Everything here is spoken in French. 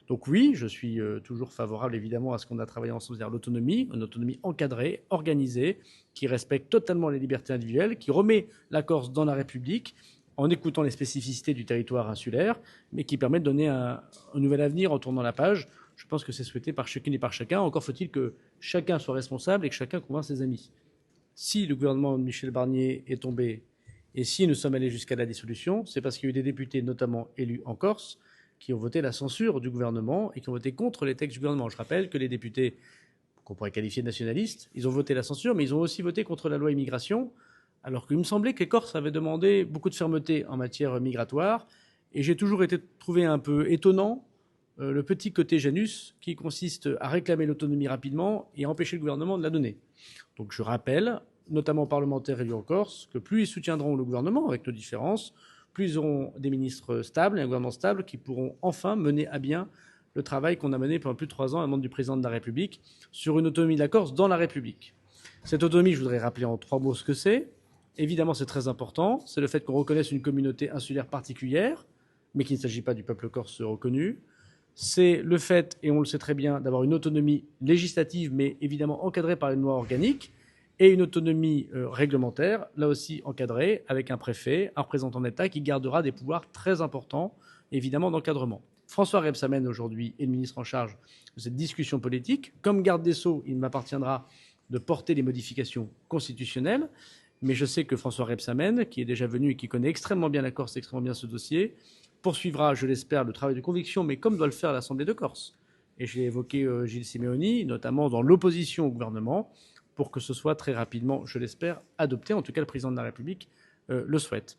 Donc oui, je suis toujours favorable évidemment à ce qu'on a travaillé ensemble, c'est-à-dire l'autonomie, une autonomie encadrée, organisée, qui respecte totalement les libertés individuelles, qui remet la Corse dans la République en écoutant les spécificités du territoire insulaire, mais qui permet de donner un nouvel avenir en tournant la page. Je pense que c'est souhaité par chacune et par chacun. Encore faut-il que chacun soit responsable et que chacun convainc ses amis. Si le gouvernement de Michel Barnier est tombé et si nous sommes allés jusqu'à la dissolution, c'est parce qu'il y a eu des députés, notamment élus en Corse, qui ont voté la censure du gouvernement et qui ont voté contre les textes du gouvernement. Je rappelle que les députés, qu'on pourrait qualifier de nationalistes, ils ont voté la censure, mais ils ont aussi voté contre la loi immigration, alors qu'il me semblait que les Corses avaient demandé beaucoup de fermeté en matière migratoire. Et j'ai toujours été trouvé un peu étonnant le petit côté Janus qui consiste à réclamer l'autonomie rapidement et à empêcher le gouvernement de la donner. Donc je rappelle, notamment aux parlementaires élus en Corse, que plus ils soutiendront le gouvernement, avec nos différences, plus ils auront des ministres stables et un gouvernement stable qui pourront enfin mener à bien le travail qu'on a mené pendant plus de 3 ans à la demande du président de la République sur une autonomie de la Corse dans la République. Cette autonomie, je voudrais rappeler en 3 mots ce que c'est. Évidemment, c'est très important. C'est le fait qu'on reconnaisse une communauté insulaire particulière, mais qu'il ne s'agit pas du peuple corse reconnu. C'est le fait, et on le sait très bien, d'avoir une autonomie législative, mais évidemment encadrée par une loi organique, et une autonomie réglementaire, là aussi encadrée, avec un préfet, un représentant d'État qui gardera des pouvoirs très importants, évidemment, d'encadrement. François Rebsamen, aujourd'hui, est le ministre en charge de cette discussion politique. Comme garde des Sceaux, il m'appartiendra de porter les modifications constitutionnelles, mais je sais que François Rebsamen, qui est déjà venu et qui connaît extrêmement bien la Corse, extrêmement bien ce dossier, poursuivra, je l'espère, le travail de conviction, mais comme doit le faire l'Assemblée de Corse. Et j'ai évoqué Gilles Simeoni, notamment dans l'opposition au gouvernement, pour que ce soit très rapidement, je l'espère, adopté. En tout cas, le président de la République le souhaite.